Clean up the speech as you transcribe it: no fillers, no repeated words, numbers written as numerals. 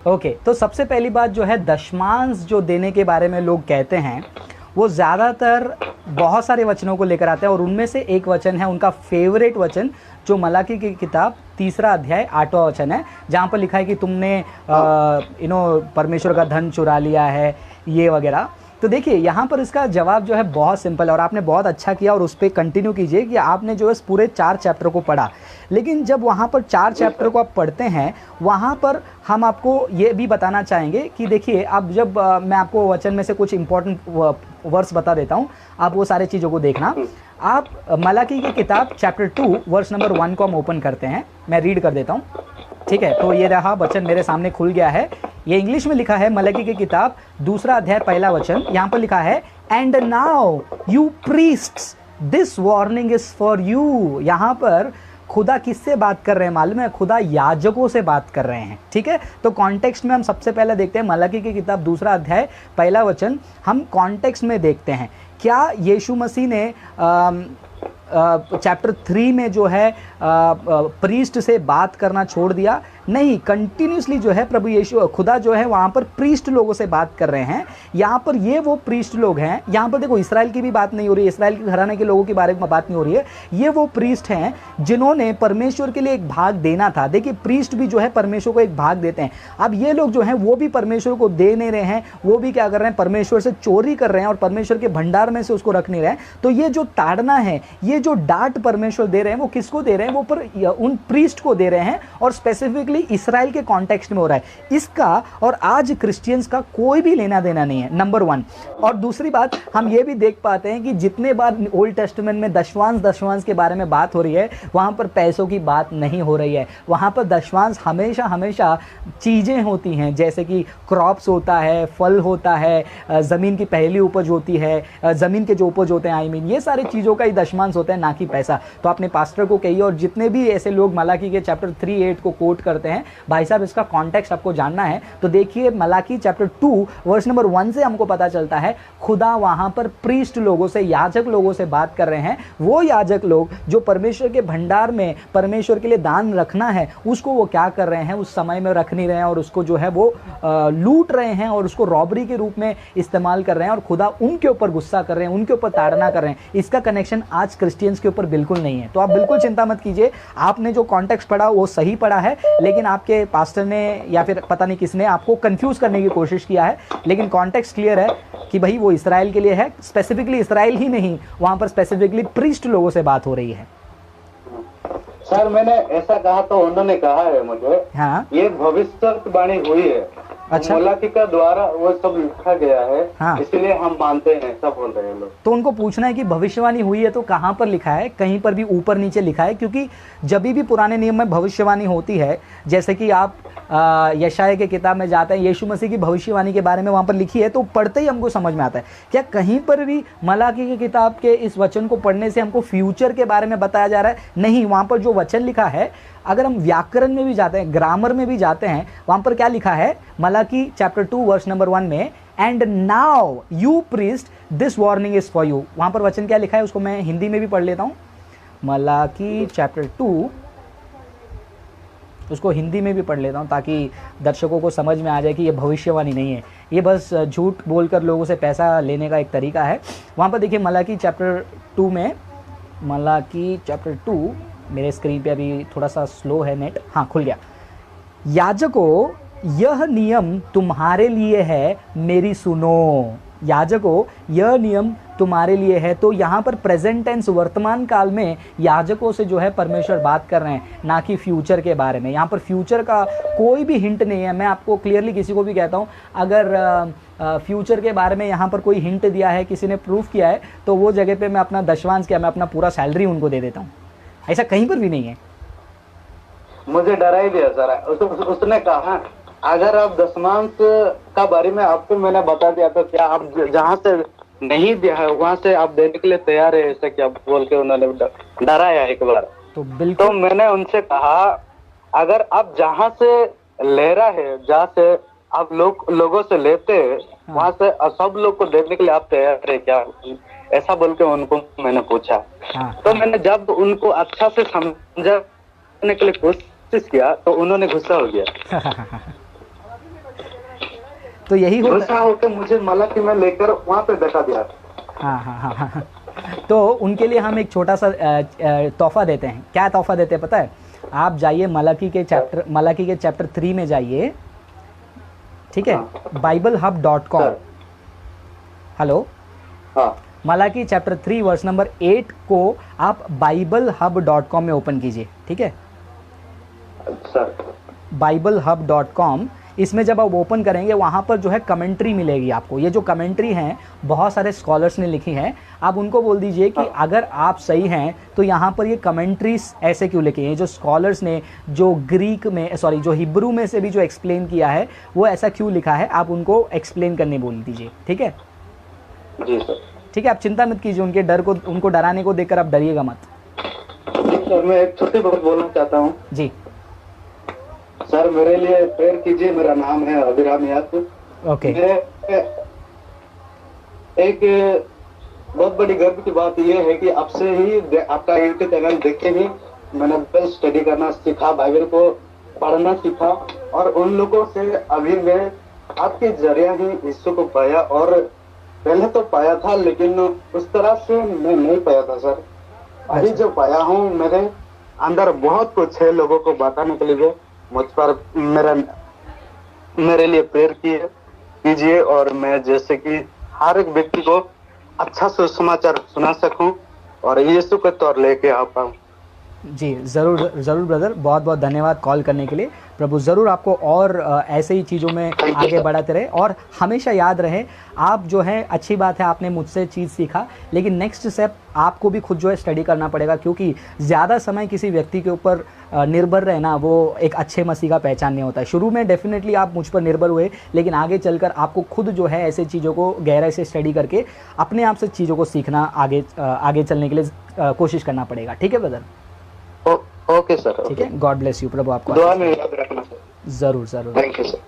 Okay, तो सबसे पहली बात जो है, दशमांश जो देने के बारे में लोग कहते हैं वो ज़्यादातर बहुत सारे वचनों को लेकर आते हैं, और उनमें से एक वचन है उनका फेवरेट वचन, जो मलाकी की किताब 3 अध्याय 8वां वचन है, जहाँ पर लिखा है कि तुमने परमेश्वर का धन चुरा लिया है, ये वगैरह। तो देखिए यहाँ पर इसका जवाब जो है बहुत सिंपल है, और आपने बहुत अच्छा किया और उस पर कंटिन्यू कीजिए कि आपने जो है पूरे 4 चैप्टर को पढ़ा। लेकिन जब वहाँ पर 4 चैप्टर को आप पढ़ते हैं, वहाँ पर हम आपको ये भी बताना चाहेंगे कि देखिए, अब जब मैं आपको वचन में से कुछ इंपॉर्टेंट वर्स बता देता हूँ, आप वो सारे चीज़ों को देखना। आप मलाकी की किताब चैप्टर 2 वर्स नंबर 1 को हम ओपन करते हैं, मैं रीड कर देता हूँ, ठीक है। तो ये रहा वचन मेरे सामने खुल गया है, ये इंग्लिश में लिखा है, मलाकी की किताब 2 अध्याय 1 वचन। यहाँ पर लिखा है, and now you priests this warning is for you. यहाँ पर खुदा किससे बात कर रहे हैं मालूम है? खुदा याजकों से बात कर रहे हैं, ठीक है। तो कॉन्टेक्स्ट में हम सबसे पहले देखते हैं मलाकी की किताब 2 अध्याय 1 वचन, हम कॉन्टेक्स्ट में देखते हैं। क्या यीशु मसीह ने चैप्टर 3 में जो है प्रीस्ट से बात करना छोड़ दिया? नहीं, कंटिन्यूसली जो है प्रभु यीशु खुदा जो है वहाँ पर प्रीस्ट लोगों से बात कर रहे हैं। यहाँ पर ये वो प्रीस्ट लोग हैं, यहाँ पर देखो इस्राएल की भी बात नहीं हो रही है, इस्राएल के घराने के लोगों के बारे में बात नहीं हो रही है। ये वो प्रीस्ट हैं जिन्होंने परमेश्वर के लिए एक भाग देना था। देखिए, प्रीस्ट भी जो है परमेश्वर को एक भाग देते हैं। अब ये लोग जो हैं वो भी परमेश्वर को दे नहीं रहे हैं, वो भी क्या कर रहे हैं? परमेश्वर से चोरी कर रहे हैं और परमेश्वर के भंडार में से उसको रख नहीं रहे हैं। तो ये जो ताड़ना है, ये जो डांट परमेश्वर दे रहे हैं, वो किसको दे रहे हैं? वो पर उन प्रीस्ट को दे रहे हैं, और स्पेसिफिकली इस्राएल के कॉन्टेक्स्ट में हो रहा है। इसका और आज क्रिश्चियंस का कोई भी लेना देना नहीं है, नंबर 1। और दूसरी बात, हम ये भी देख पाते हैं कि जितने बार ओल्ड टेस्टामेंट में दशवांश के बारे में बात हो रही है, वहाँ पर पैसों की बात नहीं हो रही है। वहाँ पर दशवांश हमेशा चीज़ें होती हैं, जैसे कि क्रॉप्स होता है, फल होता है, ज़मीन की पहली उपज होती है, ज़मीन के जो उपज होते हैं, ये सारी चीज़ों का ही दशमांश होता है, ना कि पैसा। तो अपने पास्टर को कहिए, और जितने भी ऐसे लोग मलाकी के चैप्टर 3:8 को कोट करते हैं, भाई साहब इसका कॉन्टेक्स्ट आपको जानना है। तो देखिए, मलाकी चैप्टर 2 वर्स नंबर 1 से हमको पता चलता है खुदा वहां पर प्रीस्ट लोगों से, याजक लोगों से बात कर रहे हैं। वो याजक लोग जो परमेश्वर के भंडार में परमेश्वर के लिए दान रखना है, उसको वो क्या कर रहे हैं? उस समय में रख नहीं रहे हैं, और उसको जो है वो लूट रहे हैं, और उसको रॉबरी के रूप में इस्तेमाल कर रहे हैं, और खुदा उनके ऊपर गुस्सा कर रहे हैं, उनके ऊपर ताड़ना कर रहे हैं। इसका कनेक्शन आज क्रिश्चियंस के ऊपर बिल्कुल नहीं है। तो आप बिल्कुल चिंता मत कीजिए, आपने जो कॉन्टेक्स्ट पढ़ा वो सही पढ़ा है, लेकिन आपके पास्टर ने या फिर पता नहीं किसने आपको कंफ्यूज करने की कोशिश किया है। लेकिन कॉन्टेक्स्ट क्लियर है कि भाई वो इस्राएल के लिए है, स्पेसिफिकली इस्राएल ही नहीं, वहां पर स्पेसिफिकली प्रीस्ट लोगों से बात हो रही है। सर, मैंने ऐसा कहा तो उन्होंने कहा है मुझे, हाँ, ये भविष्यवाणी हुई है। अच्छा, मलाकी का द्वारा वो सब लिखा गया है, हाँ, इसलिए हम मानते हैं, सब बोल रहे हैं लोग। तो उनको पूछना है कि भविष्यवाणी हुई है तो कहाँ पर लिखा है? कहीं पर भी ऊपर नीचे लिखा है? क्योंकि जब भी पुराने नियम में भविष्यवाणी होती है, जैसे कि आप यशाया के किताब में जाते हैं, यीशु मसीह की भविष्यवाणी के बारे में वहाँ पर लिखी है, तो पढ़ते ही हमको समझ में आता है। क्या कहीं पर भी मलाकी की किताब के इस वचन को पढ़ने से हमको फ्यूचर के बारे में बताया जा रहा है? नहीं, वहाँ पर जो वचन लिखा है, अगर हम व्याकरण में भी जाते हैं, ग्रामर में भी जाते हैं, वहाँ पर क्या लिखा है? मलाकी चैप्टर 2 वर्स नंबर 1 में, and now you priest this warning is for you. वहाँ पर वचन क्या लिखा है उसको मैं हिंदी में भी पढ़ लेता हूँ। मलाकी चैप्टर 2, उसको हिंदी में भी पढ़ लेता हूँ ताकि दर्शकों को समझ में आ जाए कि ये भविष्यवाणी नहीं है, ये बस झूठ बोलकर लोगों से पैसा लेने का एक तरीका है। वहाँ पर देखिए, मलाकी चैप्टर 2 में, मलाकी चैप्टर 2, मेरे स्क्रीन पे अभी थोड़ा सा स्लो है नेट, हाँ खुल गया। याजकों, यह नियम तुम्हारे लिए है, मेरी सुनो। याजकों, यह नियम तुम्हारे लिए है। तो यहाँ पर प्रेजेंट टेंस, वर्तमान काल में याजकों से जो है परमेश्वर बात कर रहे हैं, ना कि फ्यूचर के बारे में। यहाँ पर फ्यूचर का कोई भी हिंट नहीं है। मैं आपको क्लियरली किसी को भी कहता हूँ, अगर फ्यूचर के बारे में यहाँ पर कोई हिंट दिया है, किसी ने प्रूफ किया है, तो वो जगह पे मैं अपना दशवांश क्या, मैं अपना पूरा सैलरी उनको दे देता हूँ। ऐसा कहीं पर भी नहीं है। मुझे डरा ही दिया सर। उसने कहा अगर आप दशमांश का बारे में आपको मैंने बता दिया तो क्या आप जहाँ से नहीं दिया है वहाँ से आप देने के लिए तैयार है, ऐसा क्या बोल के उन्होंने डराया एक बार। तो बिल्कुल, तो मैंने उनसे कहा अगर आप जहाँ से ले रहा है, जहाँ से आप लोगों से लेते हैं, हाँ, वहाँ से सब लोग को देने के लिए आप तैयार है क्या, ऐसा बोल के उनको मैंने पूछा। हाँ, तो मैंने जब उनको अच्छा से समझाने के लिए कोशिश किया तो उन्होंने गुस्सा हो गया। तो यही होता दूसरा होकर मुझे मलाकी में लेकर वहाँ पे बैठा दिया। हाँ हाँ हाँ हाँ हाँ। तो उनके लिए हम एक छोटा सा तोहफा देते हैं। क्या तोहफा देते हैं पता है? आप जाइए मलाकी के चैप्टर 3 में जाइए, ठीक है? BibleHub.com। सर। हेलो, हाँ मलाकी चैप्टर 3 वर्स नंबर 8 को आप BibleHub.com में ओपन कीजिए, ठीक है? सर। BibleHub.com, इसमें जब आप ओपन करेंगे वहाँ पर जो है कमेंट्री मिलेगी आपको। ये जो कमेंट्री हैं बहुत सारे स्कॉलर्स ने लिखी है। आप उनको बोल दीजिए कि अगर आप सही हैं तो यहाँ पर ये कमेंट्रीज ऐसे क्यों लिखी हैं। जो स्कॉलर्स ने जो ग्रीक में जो हिब्रू में से भी जो एक्सप्लेन किया है वो ऐसा क्यों लिखा है, आप उनको एक्सप्लेन करने बोल दीजिए, ठीक है? जी सर। ठीक है, आप चिंता मत कीजिए, उनको डराने को देखकर आप डरिएगा मत। जी सर, मैं एक छोटी बात बोलना चाहता हूँ। जी सर, मेरे लिए प्रेयर कीजिए। मेरा नाम है अभिराम यादव। ओके। एक बहुत बड़ी गर्व की बात यह है कि आपसे ही आपका यूट्यूब चैनल देख के ही मैंने बाइबल स्टडी करना सीखा, बाइबल को पढ़ना सीखा, और उन लोगों से अभी मैं आपके जरिए ही यीशु को पाया। और पहले तो पाया था लेकिन उस तरह से मैं नहीं पाया था सर। अभी जो पाया हूँ मेरे अंदर बहुत कुछ है लोगों को बताने के लिए। मुझ पर मेरे लिए प्रेयर कीजिए और मैं जैसे कि हर एक व्यक्ति को अच्छा सुसमाचार सुना सकूं और यीशु के तौर लेके आ पाऊं। जी ज़रूर ज़रूर ब्रदर, बहुत बहुत धन्यवाद कॉल करने के लिए। प्रभु ज़रूर आपको और ऐसे ही चीज़ों में आगे बढ़ाते रहे। और हमेशा याद रहे, आप जो है अच्छी बात है आपने मुझसे चीज़ सीखा, लेकिन नेक्स्ट स्टेप आपको भी खुद जो है स्टडी करना पड़ेगा, क्योंकि ज़्यादा समय किसी व्यक्ति के ऊपर निर्भर रहना वो एक अच्छे मसीह का पहचान नहीं होता है। शुरू में डेफिनेटली आप मुझ पर निर्भर हुए, लेकिन आगे चलकर आपको खुद जो है ऐसे चीज़ों को गहराई से स्टडी करके अपने आप से चीज़ों को सीखना, आगे चलने के लिए कोशिश करना पड़ेगा। ठीक है ब्रदर? Okay sir. ठीक है, गॉड ब्लेस यू। प्रभु आपको दुआ में याद रखना सर। ज़रूर ज़रूर। Thank you sir.